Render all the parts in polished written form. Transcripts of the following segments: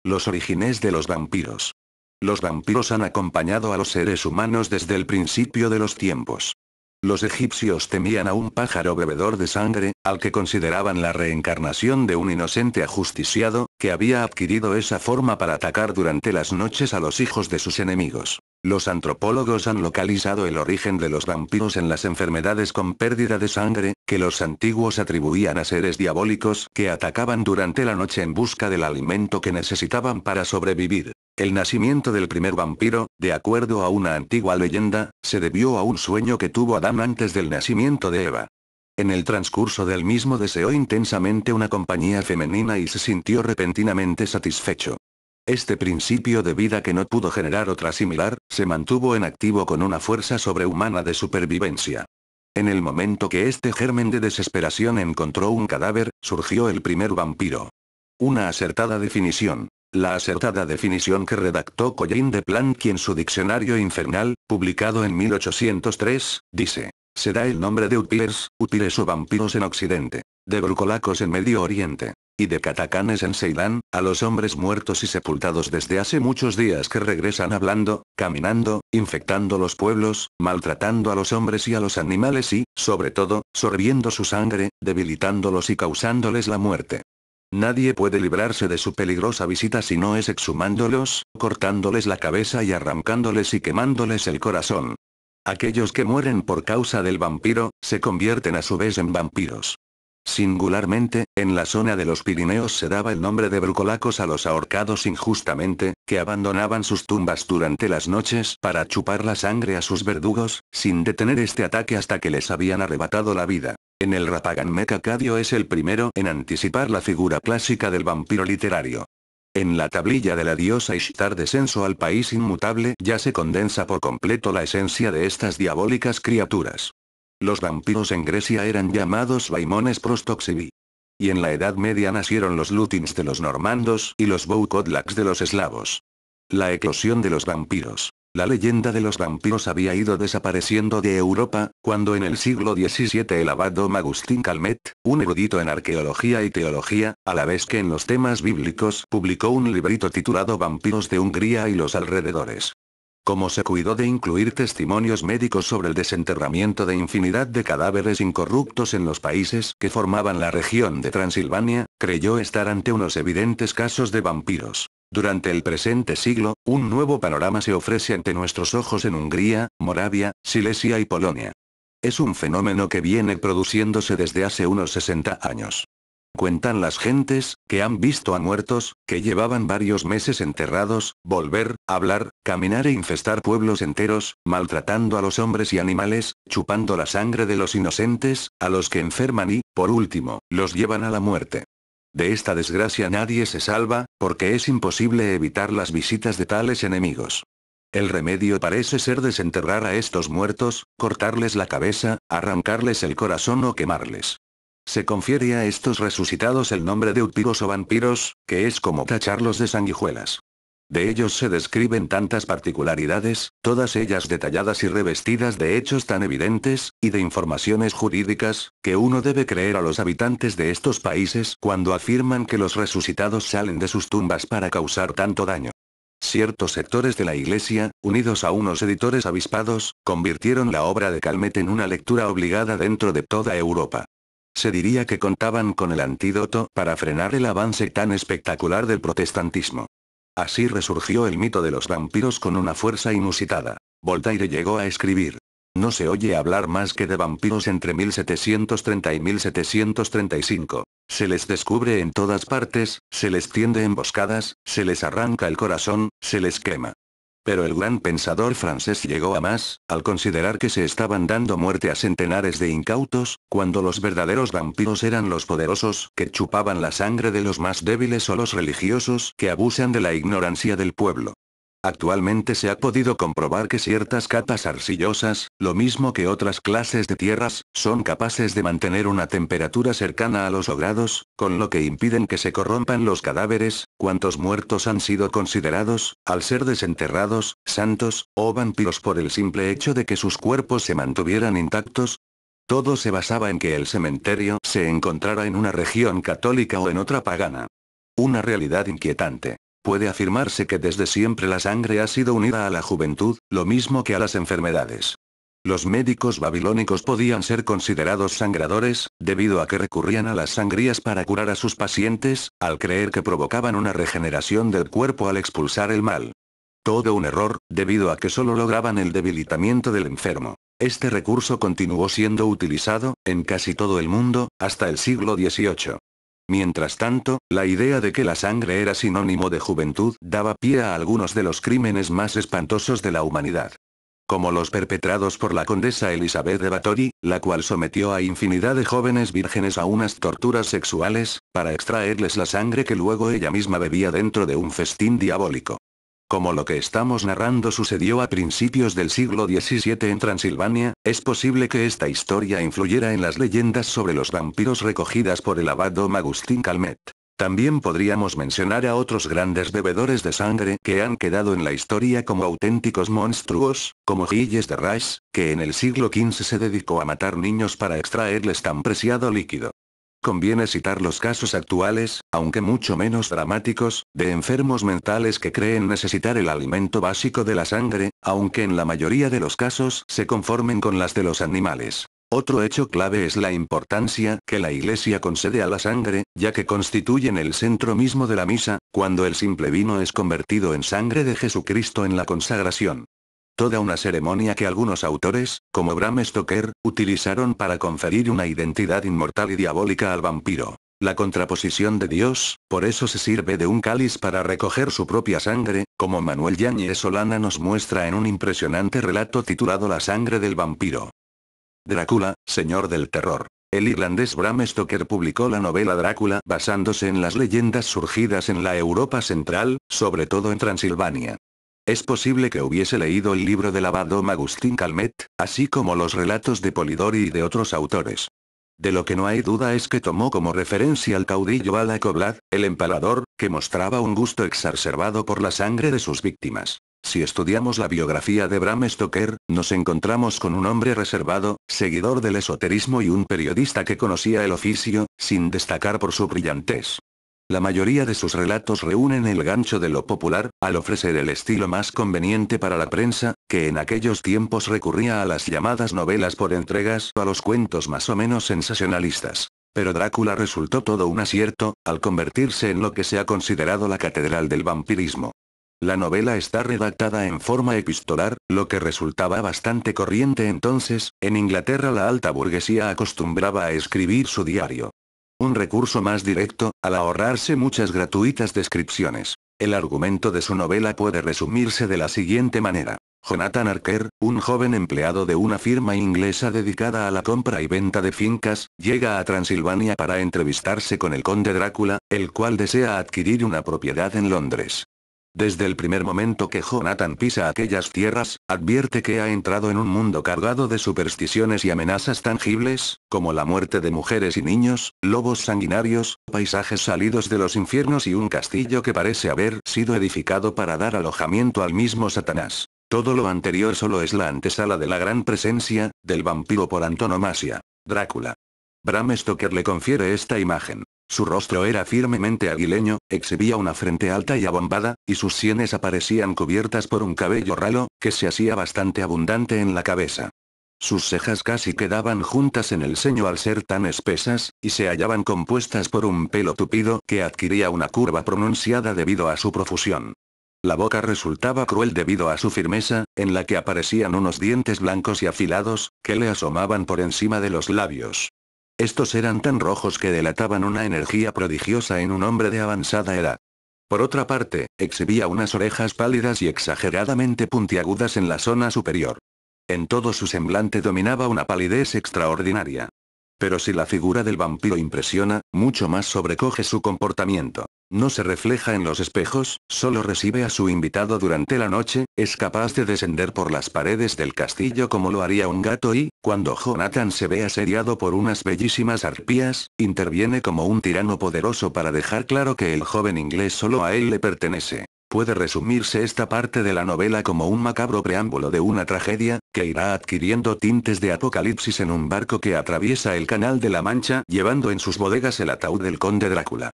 Los orígenes de los vampiros. Los vampiros han acompañado a los seres humanos desde el principio de los tiempos. Los egipcios temían a un pájaro bebedor de sangre, al que consideraban la reencarnación de un inocente ajusticiado, que había adquirido esa forma para atacar durante las noches a los hijos de sus enemigos. Los antropólogos han localizado el origen de los vampiros en las enfermedades con pérdida de sangre, que los antiguos atribuían a seres diabólicos que atacaban durante la noche en busca del alimento que necesitaban para sobrevivir. El nacimiento del primer vampiro, de acuerdo a una antigua leyenda, se debió a un sueño que tuvo Adán antes del nacimiento de Eva. En el transcurso del mismo deseó intensamente una compañía femenina y se sintió repentinamente satisfecho. Este principio de vida que no pudo generar otra similar, se mantuvo en activo con una fuerza sobrehumana de supervivencia. En el momento que este germen de desesperación encontró un cadáver, surgió el primer vampiro. Una acertada definición. La acertada definición que redactó Collin de Planck en su Diccionario Infernal, publicado en 1803, dice: se da el nombre de upires o vampiros en Occidente, de brucolacos en Medio Oriente, y de catacanes en Ceilán, a los hombres muertos y sepultados desde hace muchos días que regresan hablando, caminando, infectando los pueblos, maltratando a los hombres y a los animales y, sobre todo, sorbiendo su sangre, debilitándolos y causándoles la muerte. Nadie puede librarse de su peligrosa visita si no es exhumándolos, cortándoles la cabeza y arrancándoles y quemándoles el corazón. Aquellos que mueren por causa del vampiro, se convierten a su vez en vampiros. Singularmente, en la zona de los Pirineos se daba el nombre de brucolacos a los ahorcados injustamente, que abandonaban sus tumbas durante las noches para chupar la sangre a sus verdugos, sin detener este ataque hasta que les habían arrebatado la vida. En el Rapagán Cadio es el primero en anticipar la figura clásica del vampiro literario. En la tablilla de la diosa Ishtar Descenso al País Inmutable ya se condensa por completo la esencia de estas diabólicas criaturas. Los vampiros en Grecia eran llamados Vaimones Prostoxivi. Y en la Edad Media nacieron los Lutins de los normandos y los Boukodlaks de los eslavos. La eclosión de los vampiros. La leyenda de los vampiros había ido desapareciendo de Europa, cuando en el siglo XVII el abad Dom Agustín Calmet, un erudito en arqueología y teología, a la vez que en los temas bíblicos, publicó un librito titulado Vampiros de Hungría y los alrededores. Como se cuidó de incluir testimonios médicos sobre el desenterramiento de infinidad de cadáveres incorruptos en los países que formaban la región de Transilvania, creyó estar ante unos evidentes casos de vampiros. Durante el presente siglo, un nuevo panorama se ofrece ante nuestros ojos en Hungría, Moravia, Silesia y Polonia. Es un fenómeno que viene produciéndose desde hace unos 60 años. Cuentan las gentes, que han visto a muertos, que llevaban varios meses enterrados, volver, hablar, caminar e infestar pueblos enteros, maltratando a los hombres y animales, chupando la sangre de los inocentes, a los que enferman y, por último, los llevan a la muerte. De esta desgracia nadie se salva, porque es imposible evitar las visitas de tales enemigos. El remedio parece ser desenterrar a estos muertos, cortarles la cabeza, arrancarles el corazón o quemarles. Se confiere a estos resucitados el nombre de upiros o vampiros, que es como tacharlos de sanguijuelas. De ellos se describen tantas particularidades, todas ellas detalladas y revestidas de hechos tan evidentes, y de informaciones jurídicas, que uno debe creer a los habitantes de estos países cuando afirman que los resucitados salen de sus tumbas para causar tanto daño. Ciertos sectores de la Iglesia, unidos a unos editores avispados, convirtieron la obra de Calmet en una lectura obligada dentro de toda Europa. Se diría que contaban con el antídoto para frenar el avance tan espectacular del protestantismo. Así resurgió el mito de los vampiros con una fuerza inusitada. Voltaire llegó a escribir: no se oye hablar más que de vampiros entre 1730 y 1735. Se les descubre en todas partes, se les tiende emboscadas, se les arranca el corazón, se les quema. Pero el gran pensador francés llegó a más, al considerar que se estaban dando muerte a centenares de incautos, cuando los verdaderos vampiros eran los poderosos que chupaban la sangre de los más débiles o los religiosos que abusan de la ignorancia del pueblo. Actualmente se ha podido comprobar que ciertas capas arcillosas, lo mismo que otras clases de tierras, son capaces de mantener una temperatura cercana a los grados, con lo que impiden que se corrompan los cadáveres. ¿Cuántos muertos han sido considerados, al ser desenterrados, santos, o vampiros por el simple hecho de que sus cuerpos se mantuvieran intactos? Todo se basaba en que el cementerio se encontrara en una región católica o en otra pagana. Una realidad inquietante. Puede afirmarse que desde siempre la sangre ha sido unida a la juventud, lo mismo que a las enfermedades. Los médicos babilónicos podían ser considerados sangradores, debido a que recurrían a las sangrías para curar a sus pacientes, al creer que provocaban una regeneración del cuerpo al expulsar el mal. Todo un error, debido a que solo lograban el debilitamiento del enfermo. Este recurso continuó siendo utilizado, en casi todo el mundo, hasta el siglo XVIII. Mientras tanto, la idea de que la sangre era sinónimo de juventud daba pie a algunos de los crímenes más espantosos de la humanidad. Como los perpetrados por la condesa Elizabeth de Báthory, la cual sometió a infinidad de jóvenes vírgenes a unas torturas sexuales, para extraerles la sangre que luego ella misma bebía dentro de un festín diabólico. Como lo que estamos narrando sucedió a principios del siglo XVII en Transilvania, es posible que esta historia influyera en las leyendas sobre los vampiros recogidas por el abad Dom Agustín Calmet. También podríamos mencionar a otros grandes bebedores de sangre que han quedado en la historia como auténticos monstruos, como Gilles de Rais, que en el siglo XV se dedicó a matar niños para extraerles tan preciado líquido. Conviene citar los casos actuales, aunque mucho menos dramáticos, de enfermos mentales que creen necesitar el alimento básico de la sangre, aunque en la mayoría de los casos se conformen con las de los animales. Otro hecho clave es la importancia que la Iglesia concede a la sangre, ya que constituyen el centro mismo de la misa, cuando el simple vino es convertido en sangre de Jesucristo en la consagración. Toda una ceremonia que algunos autores, como Bram Stoker, utilizaron para conferir una identidad inmortal y diabólica al vampiro. La contraposición de Dios, por eso se sirve de un cáliz para recoger su propia sangre, como Manuel Yáñez Solana nos muestra en un impresionante relato titulado La sangre del vampiro. Drácula, señor del terror. El irlandés Bram Stoker publicó la novela Drácula basándose en las leyendas surgidas en la Europa central, sobre todo en Transilvania. Es posible que hubiese leído el libro del abad Dom Agustín Calmet, así como los relatos de Polidori y de otros autores. De lo que no hay duda es que tomó como referencia al caudillo Bala Coblad, el empalador, que mostraba un gusto exacerbado por la sangre de sus víctimas. Si estudiamos la biografía de Bram Stoker, nos encontramos con un hombre reservado, seguidor del esoterismo y un periodista que conocía el oficio, sin destacar por su brillantez. La mayoría de sus relatos reúnen el gancho de lo popular, al ofrecer el estilo más conveniente para la prensa, que en aquellos tiempos recurría a las llamadas novelas por entregas o a los cuentos más o menos sensacionalistas. Pero Drácula resultó todo un acierto, al convertirse en lo que se ha considerado la catedral del vampirismo. La novela está redactada en forma epistolar, lo que resultaba bastante corriente entonces. En Inglaterra la alta burguesía acostumbraba a escribir su diario. Un recurso más directo, al ahorrarse muchas gratuitas descripciones. El argumento de su novela puede resumirse de la siguiente manera. Jonathan Archer, un joven empleado de una firma inglesa dedicada a la compra y venta de fincas, llega a Transilvania para entrevistarse con el conde Drácula, el cual desea adquirir una propiedad en Londres. Desde el primer momento que Jonathan pisa aquellas tierras, advierte que ha entrado en un mundo cargado de supersticiones y amenazas tangibles, como la muerte de mujeres y niños, lobos sanguinarios, paisajes salidos de los infiernos y un castillo que parece haber sido edificado para dar alojamiento al mismo Satanás. Todo lo anterior solo es la antesala de la gran presencia, del vampiro por antonomasia, Drácula. Bram Stoker le confiere esta imagen. Su rostro era firmemente aguileño, exhibía una frente alta y abombada, y sus sienes aparecían cubiertas por un cabello ralo, que se hacía bastante abundante en la cabeza. Sus cejas casi quedaban juntas en el ceño al ser tan espesas, y se hallaban compuestas por un pelo tupido que adquiría una curva pronunciada debido a su profusión. La boca resultaba cruel debido a su firmeza, en la que aparecían unos dientes blancos y afilados, que le asomaban por encima de los labios. Estos eran tan rojos que delataban una energía prodigiosa en un hombre de avanzada edad. Por otra parte, exhibía unas orejas pálidas y exageradamente puntiagudas en la zona superior. En todo su semblante dominaba una palidez extraordinaria. Pero si la figura del vampiro impresiona, mucho más sobrecoge su comportamiento. No se refleja en los espejos, solo recibe a su invitado durante la noche, es capaz de descender por las paredes del castillo como lo haría un gato y, cuando Jonathan se ve asediado por unas bellísimas arpías, interviene como un tirano poderoso para dejar claro que el joven inglés solo a él le pertenece. Puede resumirse esta parte de la novela como un macabro preámbulo de una tragedia, que irá adquiriendo tintes de apocalipsis en un barco que atraviesa el Canal de la Mancha llevando en sus bodegas el ataúd del conde Drácula.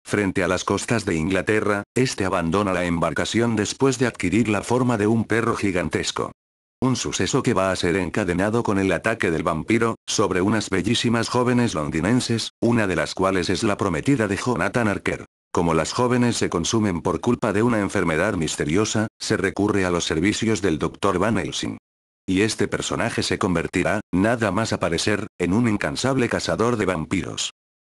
Frente a las costas de Inglaterra, este abandona la embarcación después de adquirir la forma de un perro gigantesco. Un suceso que va a ser encadenado con el ataque del vampiro, sobre unas bellísimas jóvenes londinenses, una de las cuales es la prometida de Jonathan Harker. Como las jóvenes se consumen por culpa de una enfermedad misteriosa, se recurre a los servicios del Dr. Van Helsing. Y este personaje se convertirá, nada más aparecer, en un incansable cazador de vampiros.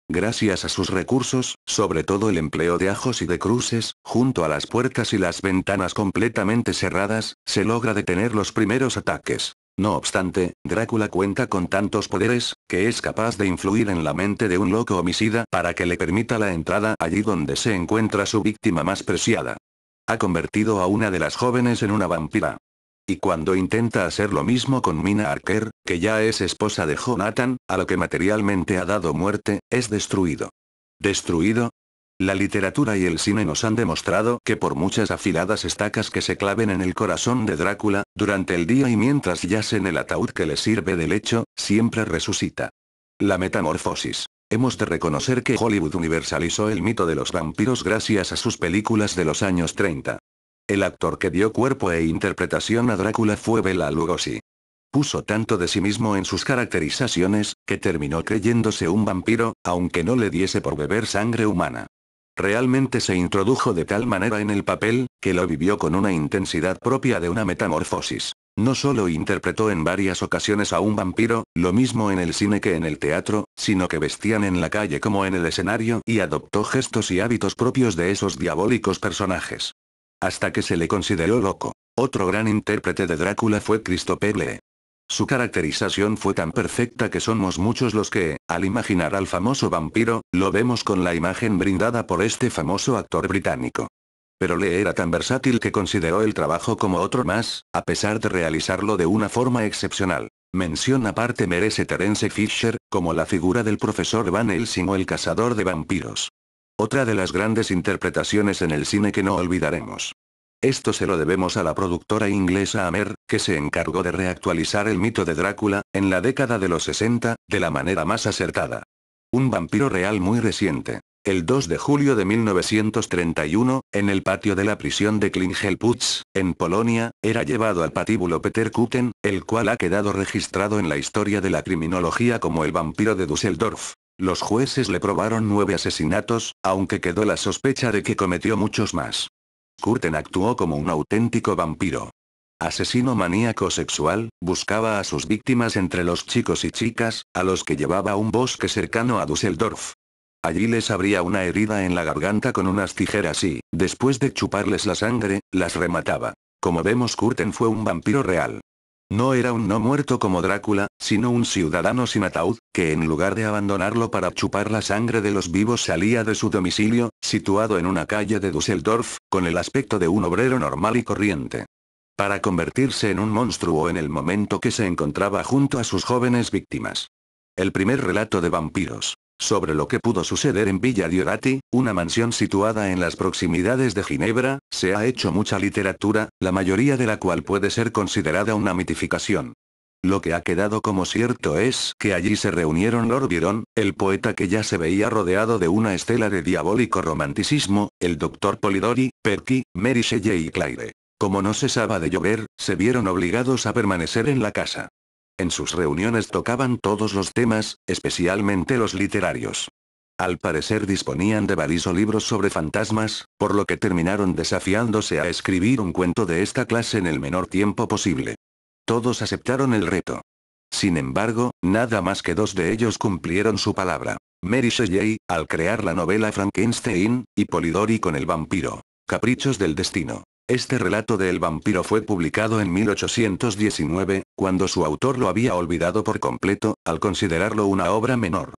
Gracias a sus recursos, sobre todo el empleo de ajos y de cruces, junto a las puertas y las ventanas completamente cerradas, se logra detener los primeros ataques. No obstante, Drácula cuenta con tantos poderes, que es capaz de influir en la mente de un loco homicida para que le permita la entrada allí donde se encuentra su víctima más preciada. Ha convertido a una de las jóvenes en una vampira. Y cuando intenta hacer lo mismo con Mina Harker, que ya es esposa de Jonathan, a lo que materialmente ha dado muerte, es destruido. ¿Destruido? La literatura y el cine nos han demostrado que por muchas afiladas estacas que se claven en el corazón de Drácula, durante el día y mientras yace en el ataúd que le sirve de lecho, siempre resucita. La metamorfosis. Hemos de reconocer que Hollywood universalizó el mito de los vampiros gracias a sus películas de los años 30. El actor que dio cuerpo e interpretación a Drácula fue Bela Lugosi. Puso tanto de sí mismo en sus caracterizaciones, que terminó creyéndose un vampiro, aunque no le diese por beber sangre humana. Realmente se introdujo de tal manera en el papel, que lo vivió con una intensidad propia de una metamorfosis. No solo interpretó en varias ocasiones a un vampiro, lo mismo en el cine que en el teatro, sino que vestían en la calle como en el escenario y adoptó gestos y hábitos propios de esos diabólicos personajes. Hasta que se le consideró loco. Otro gran intérprete de Drácula fue Christopher Lee. Su caracterización fue tan perfecta que somos muchos los que, al imaginar al famoso vampiro, lo vemos con la imagen brindada por este famoso actor británico. Pero Lee era tan versátil que consideró el trabajo como otro más, a pesar de realizarlo de una forma excepcional. Mención aparte merece Terence Fisher, como la figura del profesor Van Helsing o el cazador de vampiros. Otra de las grandes interpretaciones en el cine que no olvidaremos. Esto se lo debemos a la productora inglesa Hammer, que se encargó de reactualizar el mito de Drácula, en la década de los 60, de la manera más acertada. Un vampiro real muy reciente. El 2 de julio de 1931, en el patio de la prisión de Klingelputz, en Polonia, era llevado al patíbulo Peter Kuten, el cual ha quedado registrado en la historia de la criminología como el vampiro de Düsseldorf. Los jueces le probaron 9 asesinatos, aunque quedó la sospecha de que cometió muchos más. Kürten actuó como un auténtico vampiro. Asesino maníaco sexual, buscaba a sus víctimas entre los chicos y chicas, a los que llevaba a un bosque cercano a Düsseldorf. Allí les abría una herida en la garganta con unas tijeras y, después de chuparles la sangre, las remataba. Como vemos, Kürten fue un vampiro real. No era un no muerto como Drácula, sino un ciudadano sin ataúd, que en lugar de abandonarlo para chupar la sangre de los vivos salía de su domicilio, situado en una calle de Düsseldorf, con el aspecto de un obrero normal y corriente. Para convertirse en un monstruo en el momento que se encontraba junto a sus jóvenes víctimas. El primer relato de vampiros. Sobre lo que pudo suceder en Villa Diorati, una mansión situada en las proximidades de Ginebra, se ha hecho mucha literatura, la mayoría de la cual puede ser considerada una mitificación. Lo que ha quedado como cierto es que allí se reunieron Lord Byron, el poeta que ya se veía rodeado de una estela de diabólico romanticismo, el Dr. Polidori, Perky, Mary Shelley y Claire. Como no cesaba de llover, se vieron obligados a permanecer en la casa. En sus reuniones tocaban todos los temas, especialmente los literarios. Al parecer disponían de varios libros sobre fantasmas, por lo que terminaron desafiándose a escribir un cuento de esta clase en el menor tiempo posible. Todos aceptaron el reto. Sin embargo, nada más que 2 de ellos cumplieron su palabra. Mary Shelley, al crear la novela Frankenstein, y Polidori con el vampiro. Caprichos del destino. Este relato de El vampiro fue publicado en 1819, cuando su autor lo había olvidado por completo, al considerarlo una obra menor.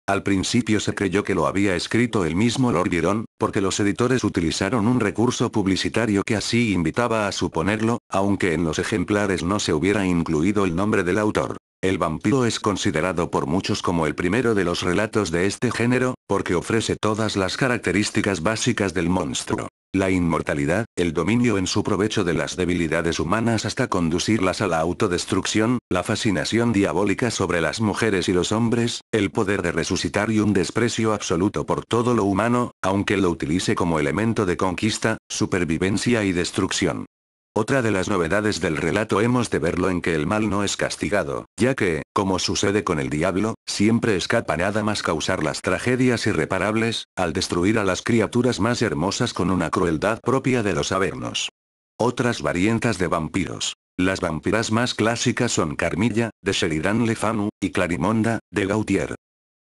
Al principio se creyó que lo había escrito el mismo Lord Byron, porque los editores utilizaron un recurso publicitario que así invitaba a suponerlo, aunque en los ejemplares no se hubiera incluido el nombre del autor. El vampiro es considerado por muchos como el primero de los relatos de este género, porque ofrece todas las características básicas del monstruo. La inmortalidad, el dominio en su provecho de las debilidades humanas hasta conducirlas a la autodestrucción, la fascinación diabólica sobre las mujeres y los hombres, el poder de resucitar y un desprecio absoluto por todo lo humano, aunque lo utilice como elemento de conquista, supervivencia y destrucción. Otra de las novedades del relato hemos de verlo en que el mal no es castigado, ya que, como sucede con el diablo, siempre escapa nada más causar las tragedias irreparables, al destruir a las criaturas más hermosas con una crueldad propia de los Avernos. Otras variantes de vampiros. Las vampiras más clásicas son Carmilla, de Sheridan Le Fanu, y Clarimonda, de Gautier.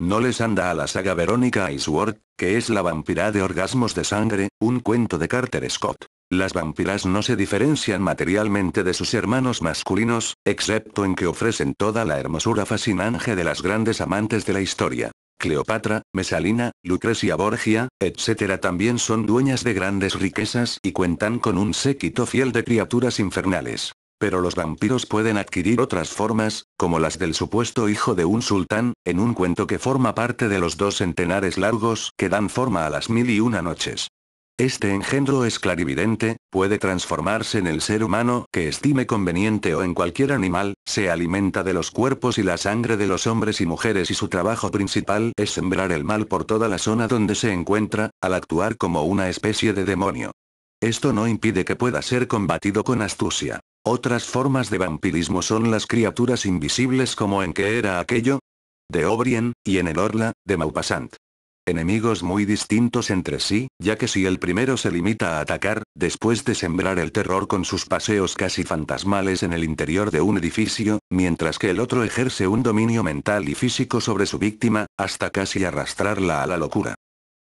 No les anda a la saga Verónica Ainsworth, que es la vampira de orgasmos de sangre, un cuento de Carter Scott. Las vampiras no se diferencian materialmente de sus hermanos masculinos, excepto en que ofrecen toda la hermosura fascinante de las grandes amantes de la historia. Cleopatra, Mesalina, Lucrecia Borgia, etc. también son dueñas de grandes riquezas y cuentan con un séquito fiel de criaturas infernales. Pero los vampiros pueden adquirir otras formas, como las del supuesto hijo de un sultán, en un cuento que forma parte de los 2 centenares largos que dan forma a las 1001 noches. Este engendro es clarividente, puede transformarse en el ser humano que estime conveniente o en cualquier animal, se alimenta de los cuerpos y la sangre de los hombres y mujeres y su trabajo principal es sembrar el mal por toda la zona donde se encuentra, al actuar como una especie de demonio. Esto no impide que pueda ser combatido con astucia. Otras formas de vampirismo son las criaturas invisibles como en ¿Qué era aquello? De O'Brien, y en el Orla, de Maupassant. Enemigos muy distintos entre sí, ya que si el primero se limita a atacar, después de sembrar el terror con sus paseos casi fantasmales en el interior de un edificio, mientras que el otro ejerce un dominio mental y físico sobre su víctima, hasta casi arrastrarla a la locura.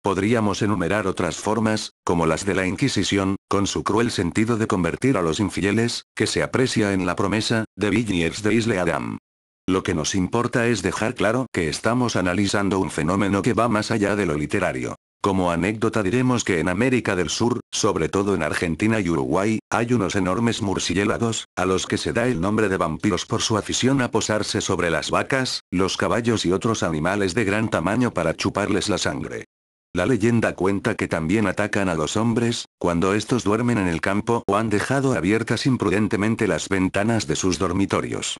Podríamos enumerar otras formas, como las de la Inquisición, con su cruel sentido de convertir a los infieles, que se aprecia en La promesa, de Villiers de Isle Adam. Lo que nos importa es dejar claro que estamos analizando un fenómeno que va más allá de lo literario. Como anécdota diremos que en América del Sur, sobre todo en Argentina y Uruguay, hay unos enormes murciélagos, a los que se da el nombre de vampiros por su afición a posarse sobre las vacas, los caballos y otros animales de gran tamaño para chuparles la sangre. La leyenda cuenta que también atacan a los hombres, cuando estos duermen en el campo o han dejado abiertas imprudentemente las ventanas de sus dormitorios.